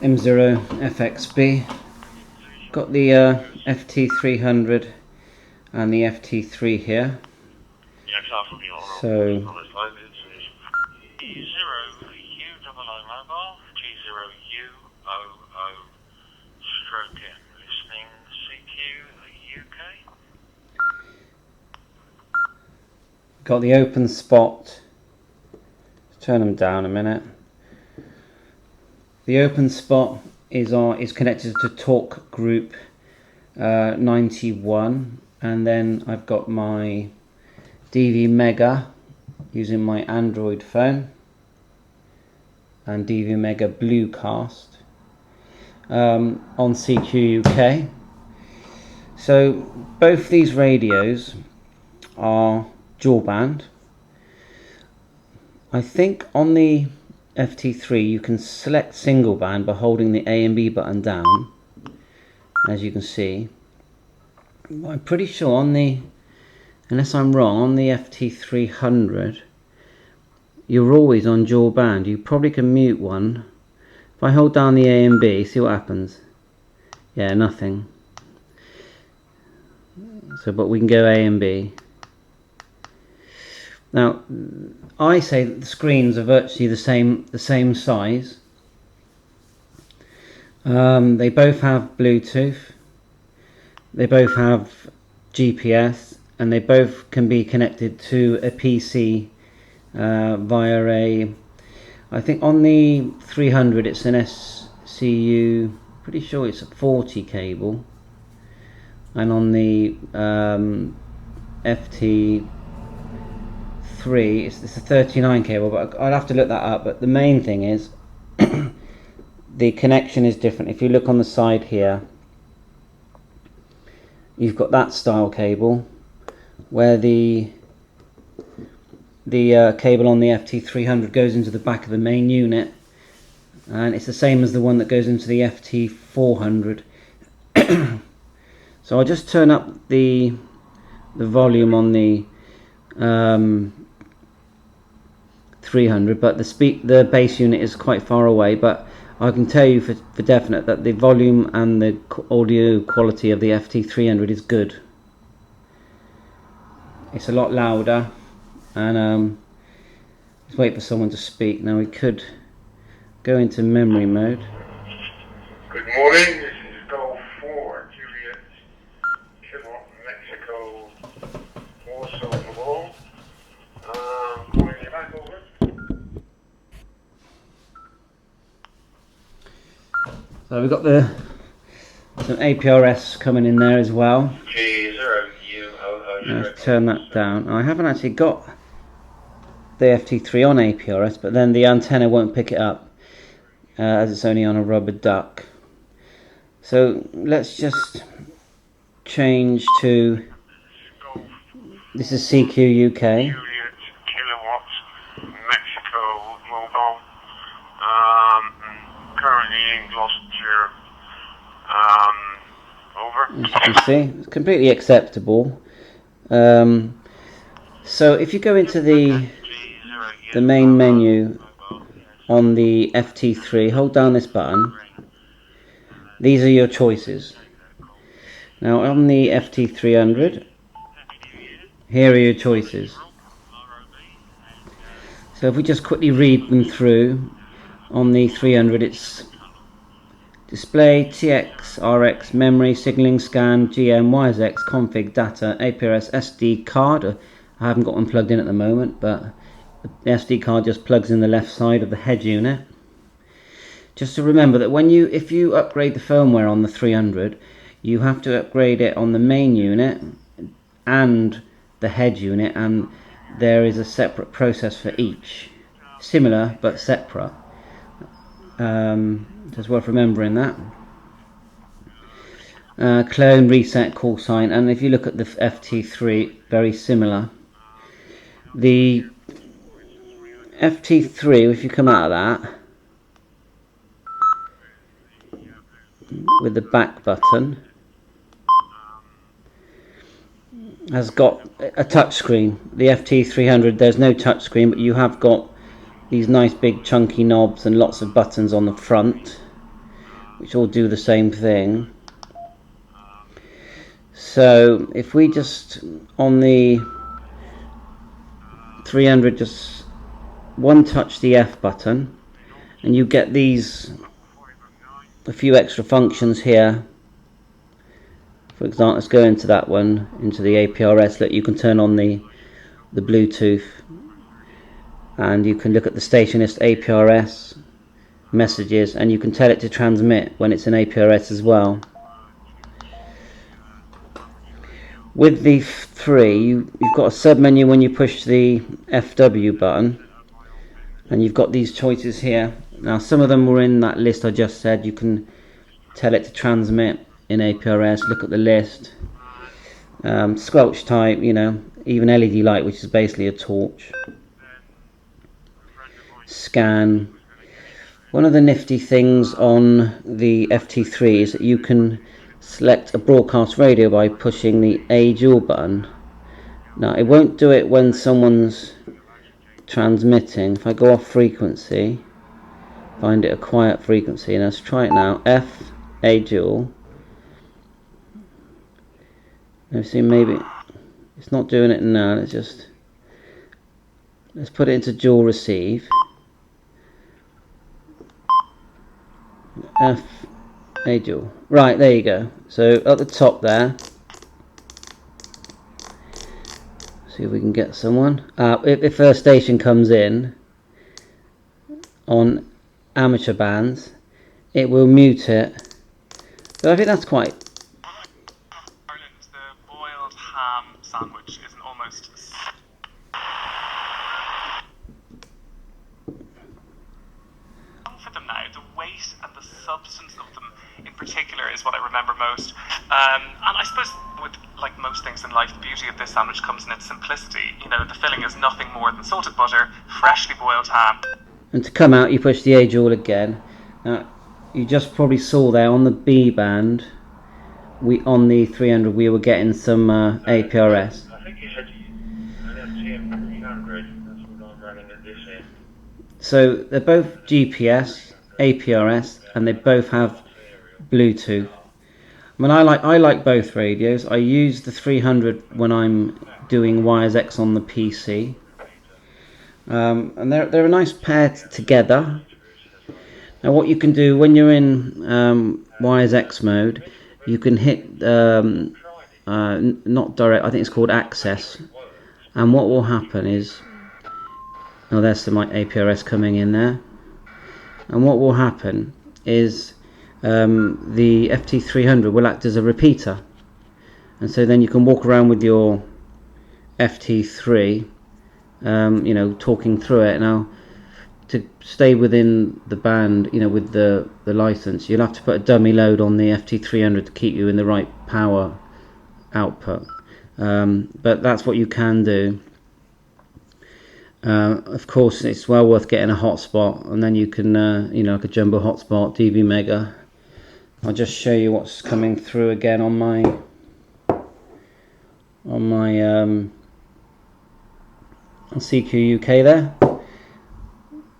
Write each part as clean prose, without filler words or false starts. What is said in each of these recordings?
M0 FXB. Got the FT300 and the FT3 here. So got the open spot. Let's turn them down a minute. The open spot is connected to talk group 91, and then I've got my DV Mega using my Android phone and DV Mega Bluecast on CQ UK. So both these radios are dual band. I think on the FT3 you can select single band by holding the A and B button down, as you can see. I'm pretty sure on the, unless I'm wrong, on the FT300 you're always on dual band. You probably can mute one. If I hold down the A and B, see what happens. Yeah, nothing. So, but we can go A and B. Now, I say that the screens are virtually the same size. They both have Bluetooth. They both have GPS, and they both can be connected to a PC via a. I think on the 300 it's an SCU. Pretty sure it's a 40 cable, and on the FT3 it's a 39 cable, but I'd have to look that up. But the main thing is the connection is different. If you look on the side here, you've got that style cable where the cable on the FT300 goes into the back of the main unit, and it's the same as the one that goes into the FT400. So I'll just turn up the volume on the 300, but the bass unit is quite far away. But I can tell you for definite that the volume and the audio quality of the FT300 is good. It's a lot louder, and let's wait for someone to speak. Now we could go into memory mode. Good morning, this is Golf 4, Juliet, Kilo, Mexico, Warsaw, Lowell. Calling you back, over. So we've got some APRS coming in there as well. Let's turn that down. I haven't actually got the FT3 on APRS, but then the antenna won't pick it up as it's only on a rubber duck. So let's just change to, this is CQ UK. Juliet, Kilowatt, Mexico, Mobile. Currently in Gloucestershire. Over. As you can see, it's completely acceptable. So if you go into the main menu on the FT3, hold down this button. These are your choices. Now on the FT300, here are your choices. So if we just quickly read them through, on the 300 it's display, TX, RX, memory, signaling, scan, GM, WiseX, config, data, APRS, SD card. I haven't got one plugged in at the moment, but the SD card just plugs in the left side of the head unit. Just to remember that if you upgrade the firmware on the 300, you have to upgrade it on the main unit and the head unit, and there is a separate process for each. Similar but separate. Just worth remembering that. Clone, reset, call sign, and if you look at the FT3, very similar. The FT3, if you come out of that with the back button, has got a touch screen. The FT300, there's no touch screen, but you have got these nice big chunky knobs and lots of buttons on the front, which all do the same thing. So if we just, on the 300, just one touch the F button, and you get these, a few extra functions here. For example, let's go into that one, into the APRS, that you can turn on the Bluetooth, and you can look at the stationist APRS messages, and you can tell it to transmit when it's in APRS as well. With the 3, you've got a sub menu when you push the FW button, and you've got these choices here. Now some of them were in that list I just said. You can tell it to transmit in APRS, look at the list, squelch type, you know, even LED light, which is basically a torch, scan. One of the nifty things on the FT3 is that you can select a broadcast radio by pushing the A dual button. Now it won't do it when someone's transmitting. If I go off frequency, find it a quiet frequency, and let's try it now. F A dual. Let's see, maybe it's not doing it now. Let's put it into dual receive. F A dual. Right, there you go. So at the top there, see if we can get someone. If a station comes in on amateur bands, it will mute it. So I think that's quite. Ireland, the boiled ham sandwich is an almost. For them now, the weight and the substance of them in particular is what I remember most. And I suppose with like most things in life, the beauty of this sandwich comes in its simplicity. You know, the filling is nothing more than salted butter, freshly boiled ham. And to come out, you push the A dual again. Now, you just probably saw there on the B band, on the 300 we were getting some APRS. I think you said FT300. That's what I'm running at this end. So they're both GPS, APRS, and they both have Bluetooth. I mean, I like both radios. I use the 300 when I'm doing Wires X on the PC, and they're a nice pair together. Now, what you can do when you're in Wires X mode, you can hit not direct. I think it's called access, and what will happen is, oh, there's some APRS coming in there, and what will happen is the FT300 will act as a repeater, and so then you can walk around with your FT3, you know, talking through it. Now, to stay within the band, you know, with the license, you'll have to put a dummy load on the FT300 to keep you in the right power output, but that's what you can do. Of course, it's well worth getting a hotspot, and then you can, you know, like a jumbo hotspot, DV Mega. I'll just show you what's coming through again on my CQ UK there,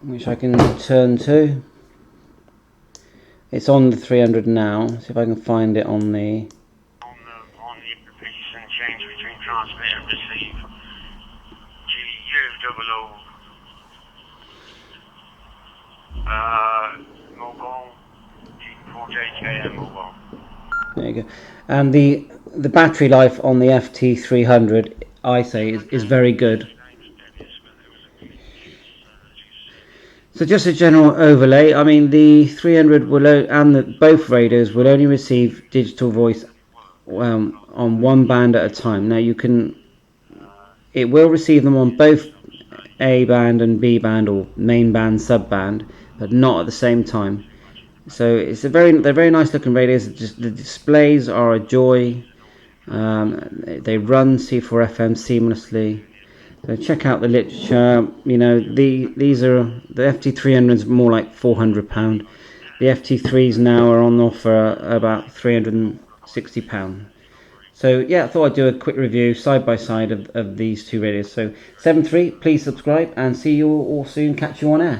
which I can turn to. It's on the 300 now. See if I can find it on the. On the interface and change between transmit and receive. GU00 mobile, G4JKM mobile. There you go. And the battery life on the FT300, I say, is very good. So just a general overlay. I mean, the 300 will and both radios will only receive digital voice on one band at a time. Now it will receive them on both A band and B band, or main band, sub band, but not at the same time. So they're very nice looking radios. The displays are a joy. They run C4FM seamlessly. So check out the literature. You know, these are the FT300s, more like £400. The FT3s now are on offer about £360. So yeah, I thought I'd do a quick review side by side of these two radios. So 7.3, please subscribe and see you all soon. Catch you on air.